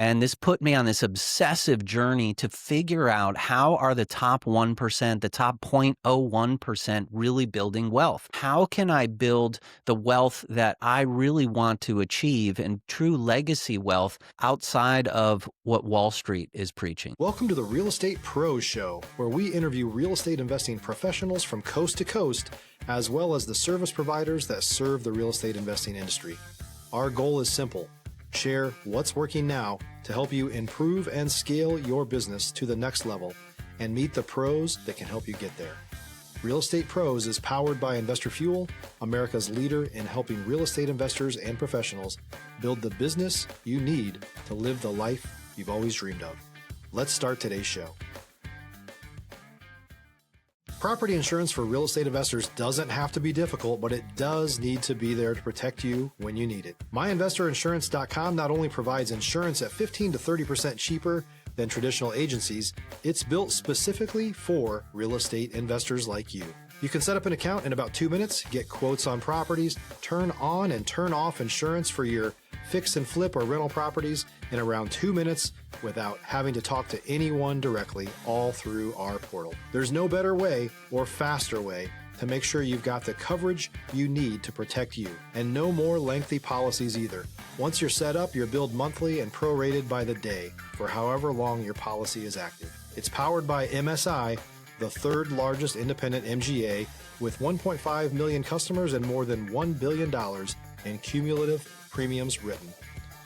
And this put me on this obsessive journey to figure out how are the top 1%, the top 0.01% really building wealth? How can I build the wealth that I really want to achieve and true legacy wealth outside of what Wall Street is preaching? Welcome to the Real Estate Pros Show, where we interview real estate investing professionals from coast to coast, as well as the service providers that serve the real estate investing industry. Our goal is simple: share what's working now to help you improve and scale your business to the next level and meet the pros that can help you get there. Real Estate Pros is powered by Investor Fuel, America's leader in helping real estate investors and professionals build the business you need to live the life you've always dreamed of. Let's start today's show. Property insurance for real estate investors doesn't have to be difficult, but it does need to be there to protect you when you need it. MyInvestorInsurance.com not only provides insurance at 15 to 30% cheaper than traditional agencies, it's built specifically for real estate investors like you. You can set up an account in about 2 minutes, get quotes on properties, turn on and turn off insurance for your fix and flip or rental properties in around 2 minutes without having to talk to anyone directly, all through our portal. There's no better way or faster way to make sure you've got the coverage you need to protect you, and no more lengthy policies either. Once you're set up, you're billed monthly and prorated by the day for however long your policy is active. It's powered by MSI, the third largest independent MGA, with 1.5 million customers and more than $1 billion in cumulative premiums written.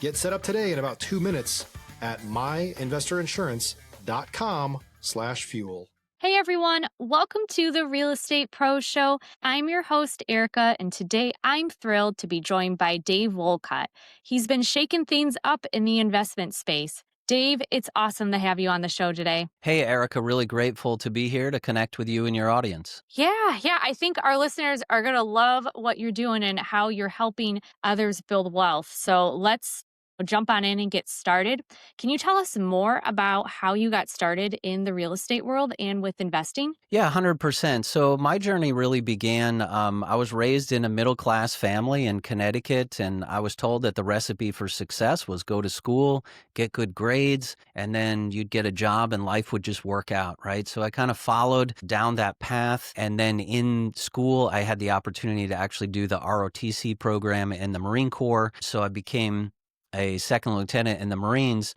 Get set up today in about 2 minutes at myinvestorinsurance.com/fuel. Hey everyone, welcome to the Real Estate Pros Show. I'm your host, Erika, and today I'm thrilled to be joined by Dave Wolcott. He's been shaking things up in the investment space. Dave, it's awesome to have you on the show today. Hey, Erika, really grateful to be here to connect with you and your audience. Yeah, I think our listeners are going to love what you're doing and how you're helping others build wealth. So let's jump on in and get started. Can you tell us more about how you got started in the real estate world and with investing? Yeah, 100%. So my journey really began, I was raised in a middle-class family in Connecticut, and I was told that the recipe for success was go to school, get good grades, and then you'd get a job and life would just work out, right? So I kind of followed down that path. And then in school, I had the opportunity to actually do the ROTC program in the Marine Corps. So I became a second lieutenant in the Marines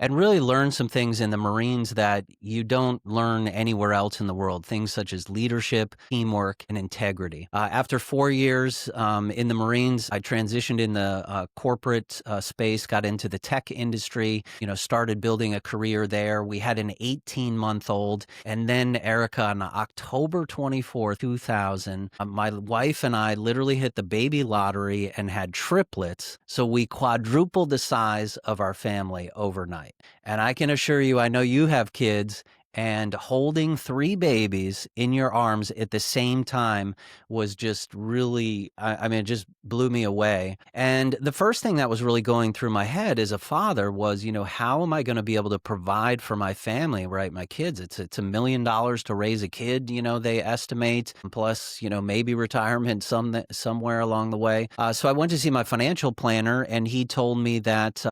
and really learned some things in the Marines that you don't learn anywhere else in the world, things such as leadership, teamwork, and integrity. After 4 years in the Marines, I transitioned in the corporate space, got into the tech industry, started building a career there. We had an 18-month-old. And then, Erika, on October 24th, 2000, my wife and I literally hit the baby lottery and had triplets. So we quadrupled the size of our family overnight. And I can assure you, I know you have kids, and holding 3 babies in your arms at the same time was just really, it just blew me away. And the first thing that was really going through my head as a father was, how am I going to be able to provide for my family, right? My kids, it's $1 million to raise a kid, they estimate, plus, maybe retirement somewhere along the way. So I went to see my financial planner, and he told me that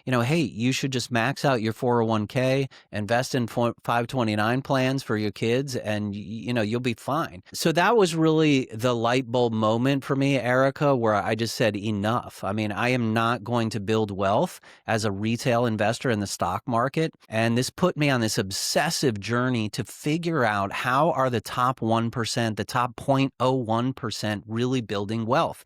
hey, you should just max out your 401k, invest in 529 plans for your kids, and, you'll be fine. So that was really the light bulb moment for me, Erika, where I just said enough. I am not going to build wealth as a retail investor in the stock market. And this put me on this obsessive journey to figure out how are the top 1%, the top 0.01% really building wealth.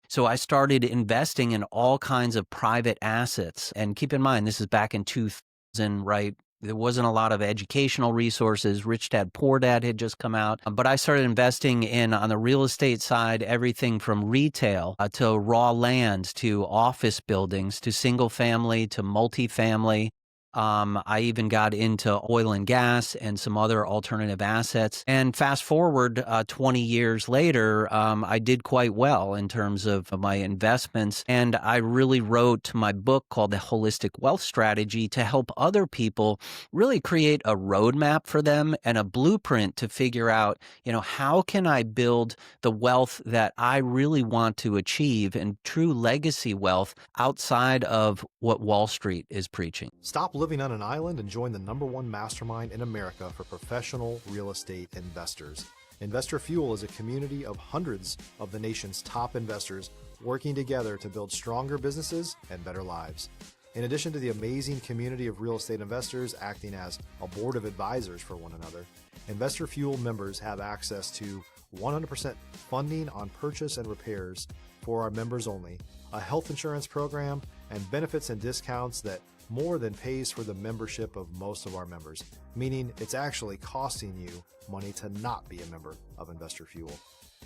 So I started investing in all kinds of private assets. And keep in mind, this is back in 2000, right? There wasn't a lot of educational resources. Rich Dad, Poor Dad had just come out. But I started investing on the real estate side, everything from retail to raw land to office buildings to single family to multifamily. I even got into oil and gas and some other alternative assets. And fast forward 20 years later, I did quite well in terms of my investments. And I really wrote my book called The Holistic Wealth Strategy to help other people really create a roadmap for them and a blueprint to figure out, how can I build the wealth that I really want to achieve and true legacy wealth outside of what Wall Street is preaching. Stop living on an island and join the #1 mastermind in America for professional real estate investors. Investor Fuel is a community of hundreds of the nation's top investors working together to build stronger businesses and better lives. In addition to the amazing community of real estate investors acting as a board of advisors for one another, Investor Fuel members have access to 100% funding on purchase and repairs for our members only, a health insurance program, and benefits and discounts that more than pays for the membership of most of our members, meaning it's actually costing you money to not be a member of Investor Fuel.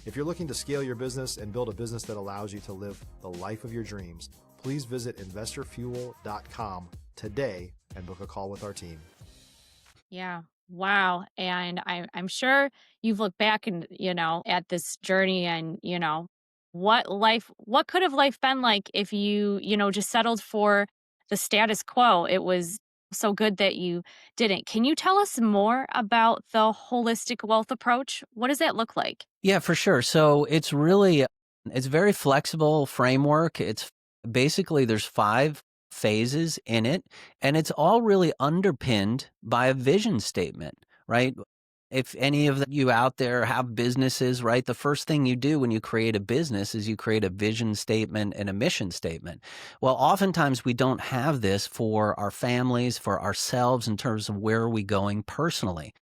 If you're looking to scale your business and build a business that allows you to live the life of your dreams, please visit investorfuel.com today and book a call with our team. Yeah. Wow. And I'm sure you've looked back and, at this journey and, what could have life been like if you, just settled for the status quo? It was so good that you didn't. Can you tell us more about the holistic wealth approach? What does that look like? Yeah, for sure. So it's very flexible framework. It's basically there's 5 phases in it, and it's all really underpinned by a vision statement, right? If any of you out there have businesses, right, the first thing you do when you create a business is you create a vision statement and a mission statement. Well, oftentimes we don't have this for our families, for ourselves in terms of where are we going personally.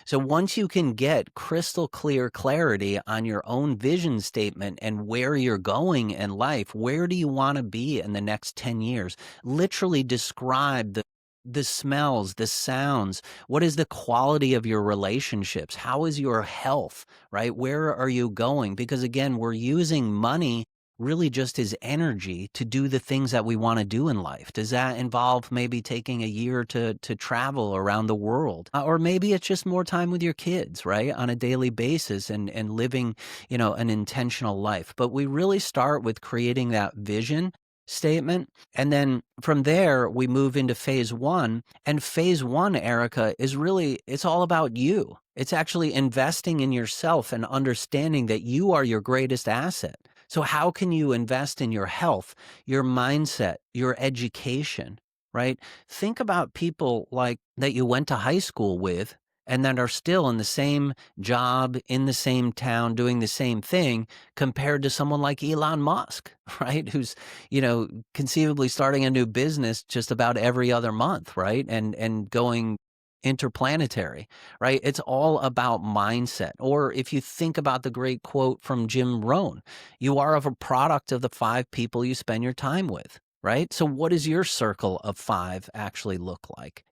So once you can get crystal clear clarity on your own vision statement and where you're going in life, where do you want to be in the next 10 years? Literally describe the smells, the sounds. What is the quality of your relationships? How is your health, right? Where are you going? Because again, we're using money really just as energy to do the things that we want to do in life. Does that involve maybe taking a year to travel around the world? Or maybe it's just more time with your kids, right? On a daily basis and living, an intentional life. But we really start with creating that vision statement. And then from there, we move into phase 1. And phase 1, Erika, it's all about you. It's actually investing in yourself and understanding that you are your greatest asset. So how can you invest in your health, your mindset, your education, right? Think about people like that you went to high school with and that are still in the same job, in the same town, doing the same thing compared to someone like Elon Musk, right? Who's, conceivably starting a new business just about every other month, right? And going interplanetary, right? It's all about mindset. Or if you think about the great quote from Jim Rohn, you are of a product of the 5 people you spend your time with, right? So what does your circle of 5 actually look like,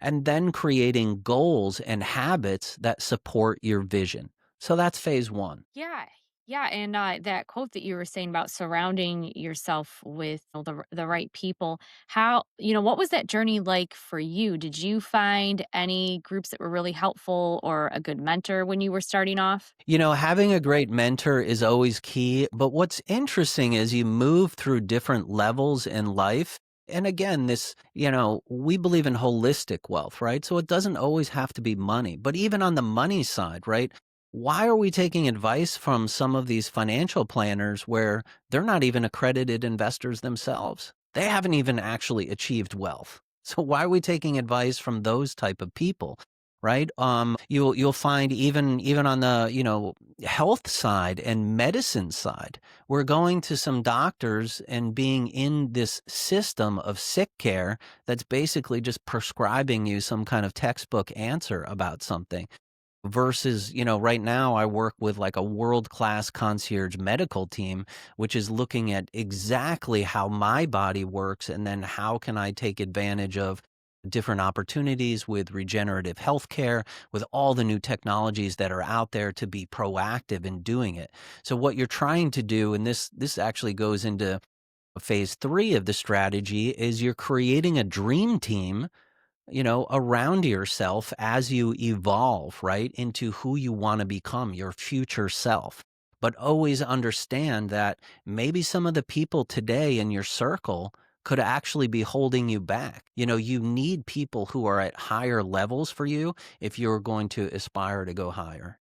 And then creating goals and habits that support your vision. So that's phase 1. Yeah. Yeah. And that quote that you were saying about surrounding yourself with the right people, what was that journey like for you? Did you find any groups that were really helpful or a good mentor when you were starting off? Having a great mentor is always key. But what's interesting is you move through different levels in life. And again, we believe in holistic wealth, right? So it doesn't always have to be money. But even on the money side, right? Why are we taking advice from some of these financial planners where they're not even accredited investors themselves? They haven't even actually achieved wealth. So why are we taking advice from those type of people? Right? You'll find even on the, health side and medicine side, we're going to some doctors and being in this system of sick care that's basically just prescribing you some kind of textbook answer about something. Versus, right now I work with like a world-class concierge medical team, which is looking at exactly how my body works and then how can I take advantage of different opportunities with regenerative healthcare, with all the new technologies that are out there to be proactive in doing it. So what you're trying to do, and this actually goes into Phase three of the strategy is you're creating a dream team, around yourself as you evolve, right, into who you want to become, your future self. But always understand that maybe some of the people today in your circle could actually be holding you back. You need people who are at higher levels for you if you're going to aspire to go higher.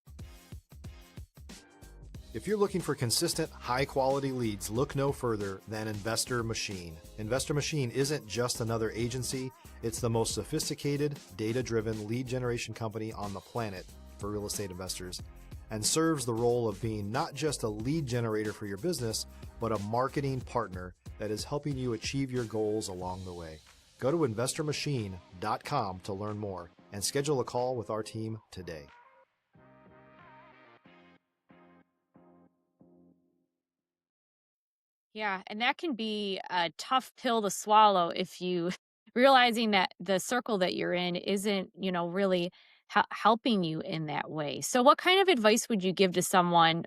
If you're looking for consistent, high-quality leads, look no further than Investor Machine. Investor Machine isn't just another agency, it's the most sophisticated, data-driven lead generation company on the planet for real estate investors, and serves the role of being not just a lead generator for your business, but a marketing partner that is helping you achieve your goals along the way. Go to investormachine.com to learn more and schedule a call with our team today. Yeah, and that can be a tough pill to swallow if you realizing that the circle that you're in isn't, really helping you in that way. So what kind of advice would you give to someone,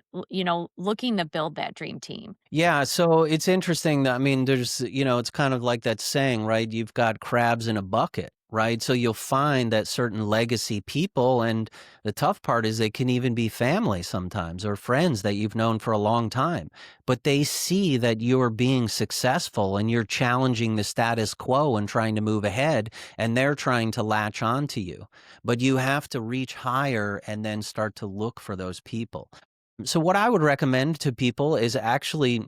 looking to build that dream team? Yeah, so it's interesting that, I mean, it's kind of like that saying, right? You've got crabs in a bucket, right? So you'll find that certain legacy people, and the tough part is they can even be family sometimes or friends that you've known for a long time, but they see that you're being successful and you're challenging the status quo and trying to move ahead, and they're trying to latch on to you. But you have to reach higher and then start to look for those people. So what I would recommend to people is actually,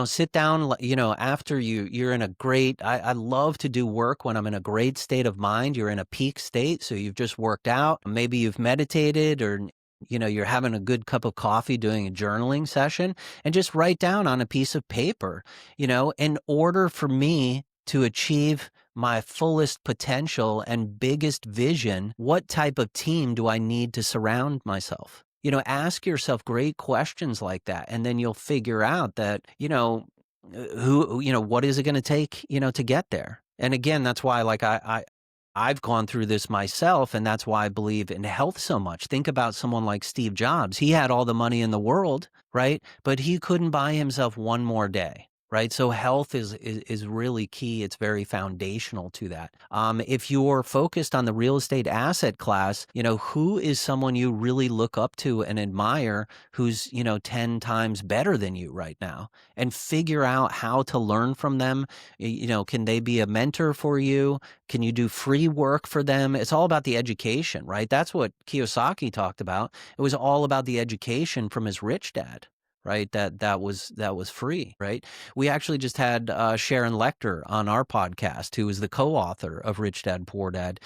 sit down, after you're in a great, I love to do work when I'm in a great state of mind. You're in a peak state. So you've just worked out. Maybe you've meditated, or, you're having a good cup of coffee, doing a journaling session, and just write down on a piece of paper, in order for me to achieve my fullest potential and biggest vision, what type of team do I need to surround myself? Ask yourself great questions like that, and then you'll figure out that, what is it going to take, to get there? And again, that's why, like, I've gone through this myself, and that's why I believe in health so much. Think about someone like Steve Jobs. He had all the money in the world, right? But he couldn't buy himself one more day. Right. So health is really key. It's very foundational to that. If you're focused on the real estate asset class, who is someone you really look up to and admire who's, 10 times better than you right now, and figure out how to learn from them. Can they be a mentor for you? Can you do free work for them? It's all about the education, right? That's what Kiyosaki talked about. It was all about the education from his rich dad. Right. That was free. Right. We actually just had Sharon Lechter on our podcast, who is the co-author of Rich Dad, Poor Dad.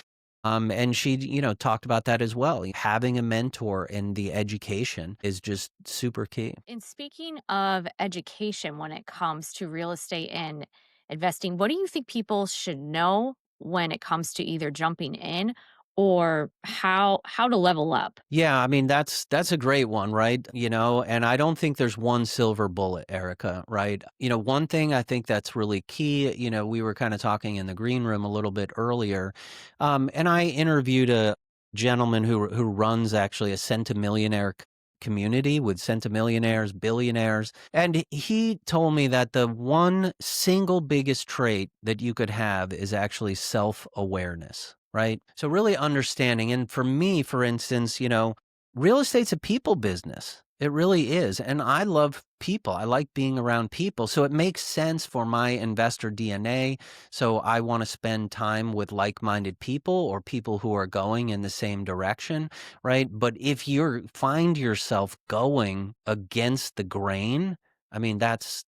And she, talked about that as well. Having a mentor in the education is just super key. And speaking of education, when it comes to real estate and investing, what do you think people should know when it comes to either jumping in or how to level up? Yeah, I mean, that's a great one, right? And I don't think there's one silver bullet, Erica, right? One thing I think that's really key, we were kind of talking in the green room a little bit earlier, and I interviewed a gentleman who runs actually a centimillionaire community with centimillionaires, billionaires, and he told me that the one single biggest trait that you could have is actually self-awareness. Right. So really understanding. And for me, for instance, real estate's a people business. It really is. And I love people. I like being around people. So it makes sense for my investor DNA. So I want to spend time with like-minded people or people who are going in the same direction. Right. But if you find yourself going against the grain, I mean, that's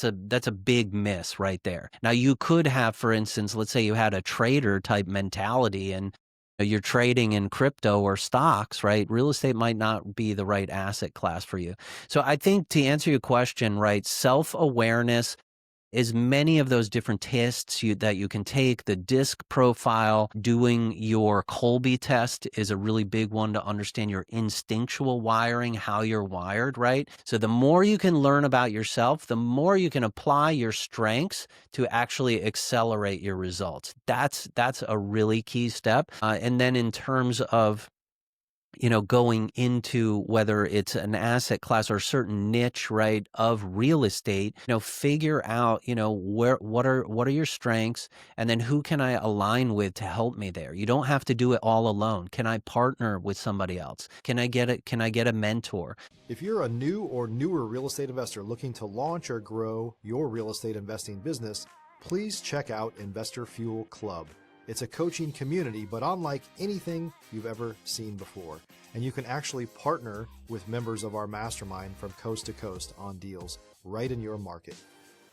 a big miss right there. Now you could have, for instance, let's say you had a trader type mentality and you're trading in crypto or stocks, right? Real estate might not be the right asset class for you. So I think, to answer your question, right, self-awareness is many of those different tests that you can take. The disc profile, doing your Colby test is a really big one to understand your instinctual wiring, how you're wired, right? So the more you can learn about yourself, the more you can apply your strengths to actually accelerate your results. That's a really key step. And then in terms of going into whether it's an asset class or a certain niche, right, of real estate, figure out, what are your strengths, and then who can I align with to help me there? You don't have to do it all alone. Can I partner with somebody else? Can I get a mentor? If you're a new or newer real estate investor looking to launch or grow your real estate investing business, please check out Investor Fuel Club. It's a coaching community, but unlike anything you've ever seen before. And you can actually partner with members of our mastermind from coast to coast on deals right in your market.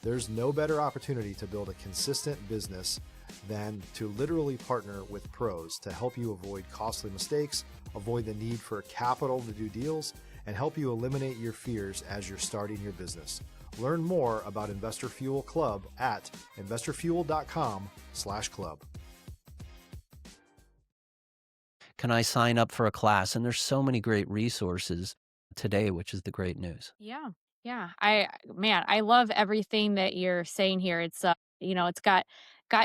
There's no better opportunity to build a consistent business than to literally partner with pros to help you avoid costly mistakes, avoid the need for capital to do deals, and help you eliminate your fears as you're starting your business. Learn more about Investor Fuel Club at investorfuel.com/club. Can I sign up for a class? And there's so many great resources today, which is the great news. Yeah. Yeah. I love everything that you're saying here. It's got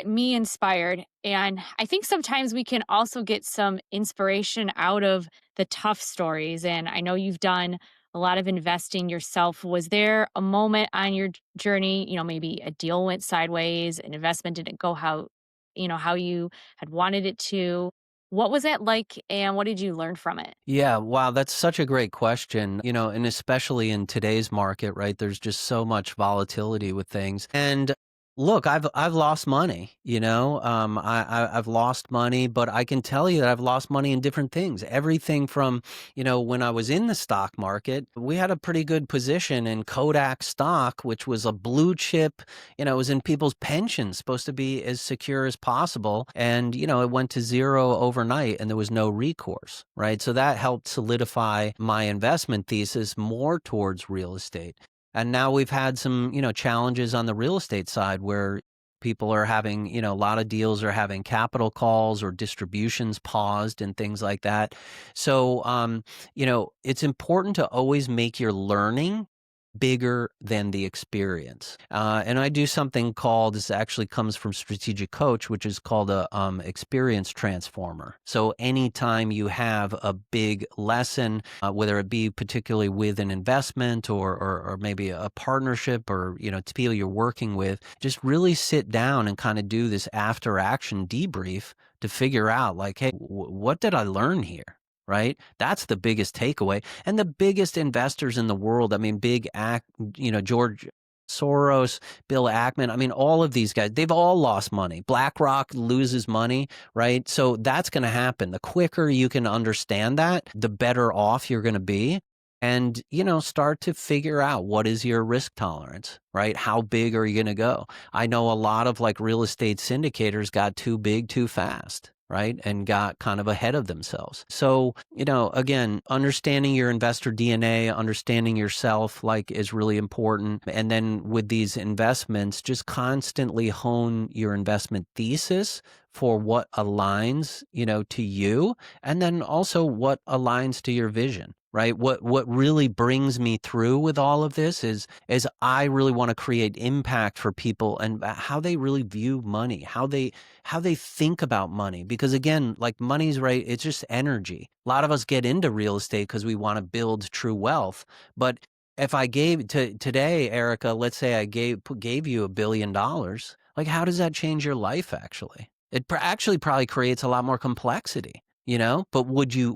me inspired. And I think sometimes we can also get some inspiration out of the tough stories. And I know you've done a lot of investing yourself. Was there a moment on your journey, maybe a deal went sideways, an investment didn't go how you had wanted it to? What was that like and what did you learn from it? Yeah, wow, that's such a great question. And especially in today's market, right? There's just so much volatility with things. And look, I've lost money, I've lost money, but I can tell you that I've lost money in different things. Everything from, when I was in the stock market, we had a pretty good position in Kodak stock, which was a blue chip, it was in people's pensions, supposed to be as secure as possible. And, it went to zero overnight and there was no recourse, right? So that helped solidify my investment thesis more towards real estate. And now we've had some, challenges on the real estate side where people are having, a lot of deals are having capital calls or distributions paused and things like that. So, it's important to always make your learning bigger than the experience. And I do something called, this actually comes from Strategic Coach, which is called a experience transformer. So anytime you have a big lesson, whether it be particularly with an investment or maybe a partnership or, to people you're working with, just really sit down and kind of do this after action debrief to figure out like, hey, what did I learn here? Right? That's the biggest takeaway. And the biggest investors in the world, I mean, George Soros, Bill Ackman, I mean, all of these guys, they've all lost money. BlackRock loses money, right? So that's going to happen. The quicker you can understand that, the better off you're going to be. And, start to figure out what is your risk tolerance, right? How big are you going to go? I know a lot of like real estate syndicators got too big too fast, right? And got kind of ahead of themselves. So, again, understanding your investor DNA, understanding yourself like is really important. And then with these investments, just constantly hone your investment thesis for what aligns, to you, and then also what aligns to your vision. Right. What really brings me through with all of this is I really want to create impact for people and how they really view money, how they think about money. Because again, like money's right, it's just energy. A lot of us get into real estate because we want to build true wealth. But if I gave today, Erika, let's say I gave you $1 billion, like how does that change your life? Actually, it actually probably creates a lot more complexity. But would you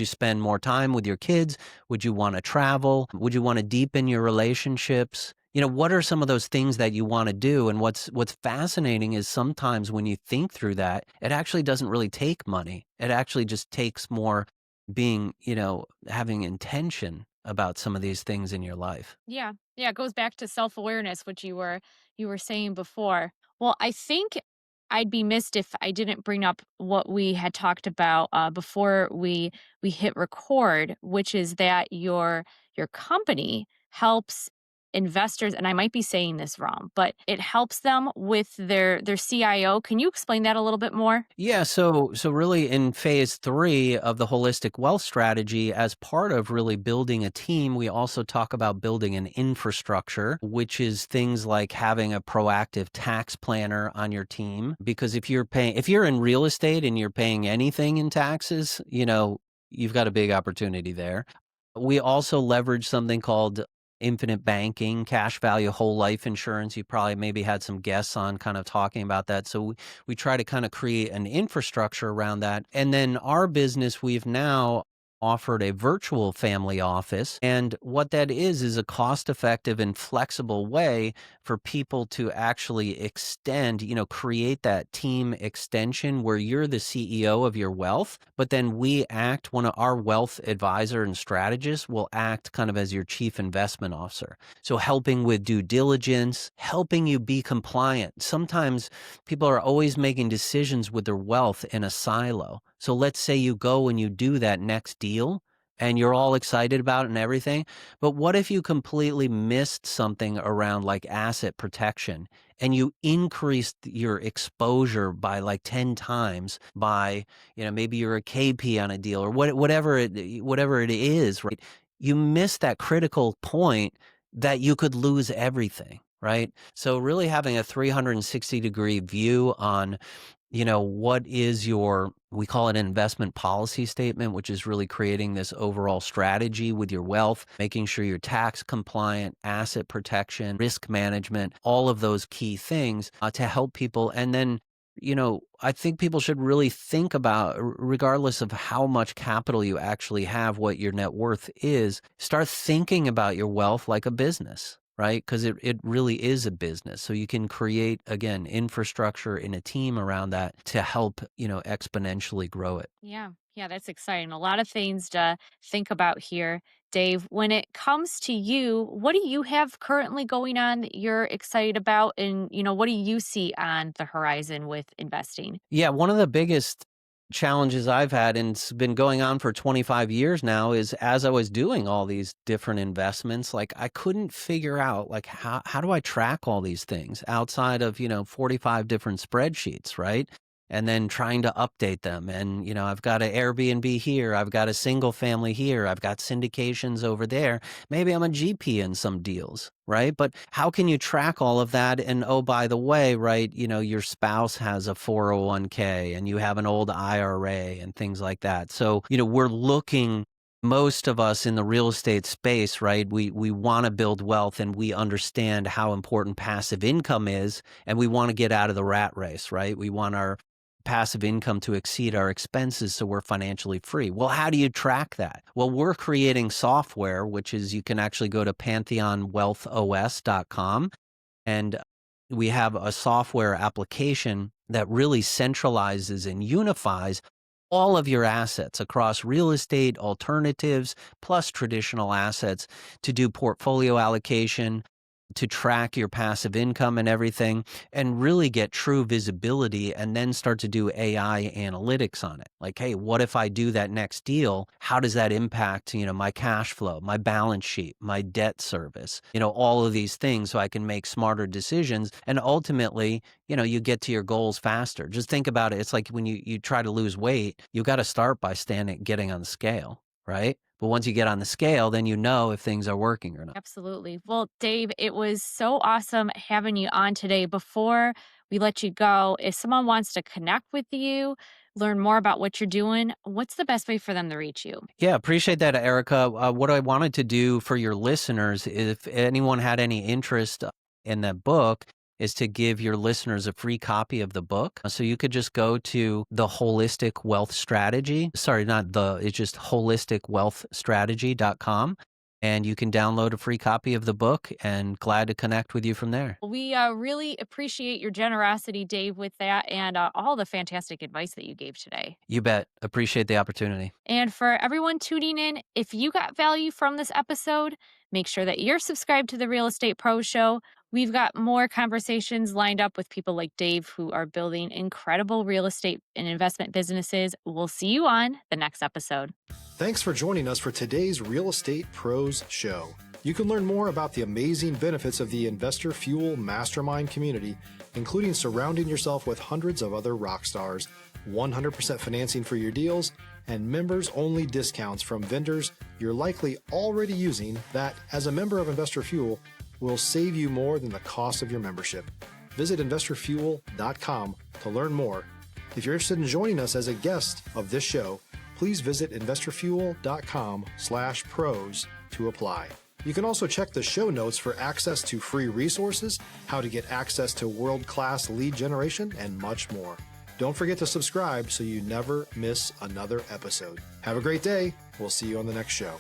spend more time with your kids? Would you want to travel? Would you want to deepen your relationships? What are some of those things that you want to do? And what's fascinating is sometimes when you think through that, it actually doesn't really take money. It actually just takes more being, having intention about some of these things in your life. Yeah. Yeah, it goes back to self-awareness, which you were saying before. Well, I think I'd be missed if I didn't bring up what we had talked about before we hit record, which is that your company helps investors, and I might be saying this wrong, but it helps them with their CIO. Can you explain that a little bit more? Yeah, so really in phase 3 of the holistic wealth strategy, as part of really building a team, we also talk about building an infrastructure, which is things like having a proactive tax planner on your team. Because if you're in real estate and you're paying anything in taxes, you've got a big opportunity there. We also leverage something called infinite banking, cash value, whole life insurance. You probably maybe had some guests on kind of talking about that. So we try to kind of create an infrastructure around that. And then our business, we've now offered a virtual family office. And what that is a cost-effective and flexible way for people to actually extend, create that team extension where you're the CEO of your wealth, but then one of our wealth advisor and strategist will act kind of as your chief investment officer. So helping with due diligence, helping you be compliant. Sometimes people are always making decisions with their wealth in a silo. So let's say you go and you do that next deal and you're all excited about it and everything. But what if you completely missed something around like asset protection and you increased your exposure by like 10 times by, maybe you're a KP on a deal or whatever it is, right? You miss that critical point that you could lose everything, right? So really having a 360-degree view on what is we call it an investment policy statement, which is really creating this overall strategy with your wealth, making sure you're tax compliant, asset protection, risk management, all of those key things to help people. And then, I think people should really think about, regardless of how much capital you actually have, what your net worth is, start thinking about your wealth like a business. Right? Because it really is a business. So you can create, again, infrastructure in a team around that to help, exponentially grow it. Yeah. Yeah, that's exciting. A lot of things to think about here. Dave, when it comes to you, what do you have currently going on that you're excited about? And, what do you see on the horizon with investing? Yeah, one of the biggest challenges I've had, and it's been going on for 25 years now, is as I was doing all these different investments, like I couldn't figure out like how do I track all these things outside of, 45 different spreadsheets, right? And then trying to update them. And, I've got an Airbnb here. I've got a single family here. I've got syndications over there. Maybe I'm a GP in some deals, right? But how can you track all of that? And oh, by the way, right, your spouse has a 401k and you have an old IRA and things like that. So, we're looking, most of us in the real estate space, right? We want to build wealth and we understand how important passive income is, and we want to get out of the rat race, right? We want our passive income to exceed our expenses so we're financially free. Well, how do you track that? Well, we're creating software, which is you can actually go to pantheonwealthos.com, and we have a software application that really centralizes and unifies all of your assets across real estate, alternatives, plus traditional assets to do portfolio allocation, to track your passive income and everything, and really get true visibility, and then start to do AI analytics on it. Like, hey, what if I do that next deal? How does that impact, my cash flow, my balance sheet, my debt service, all of these things, so I can make smarter decisions. And ultimately, you get to your goals faster. Just think about it. It's like when you try to lose weight, you got to start by getting on the scale, right? But once you get on the scale, then if things are working or not. Absolutely. Well, Dave, it was so awesome having you on today. Before we let you go, if someone wants to connect with you, learn more about what you're doing, what's the best way for them to reach you? Yeah, appreciate that, Erica. What I wanted to do for your listeners, if anyone had any interest in that book, is to give your listeners a free copy of the book. So you could just go to the Holistic Wealth Strategy. Sorry, it's just holisticwealthstrategy.com. And you can download a free copy of the book, and glad to connect with you from there. We really appreciate your generosity, Dave, with that and all the fantastic advice that you gave today. You bet. Appreciate the opportunity. And for everyone tuning in, if you got value from this episode, make sure that you're subscribed to the Real Estate Pro Show. We've got more conversations lined up with people like Dave who are building incredible real estate and investment businesses. We'll see you on the next episode. Thanks for joining us for today's Real Estate Pros Show. You can learn more about the amazing benefits of the Investor Fuel Mastermind community, including surrounding yourself with hundreds of other rock stars, 100% financing for your deals, and members-only discounts from vendors you're likely already using that, as a member of Investor Fuel, will save you more than the cost of your membership. Visit investorfuel.com to learn more. If you're interested in joining us as a guest of this show, please visit investorfuel.com/pros to apply. You can also check the show notes for access to free resources, how to get access to world-class lead generation, and much more. Don't forget to subscribe so you never miss another episode. Have a great day. We'll see you on the next show.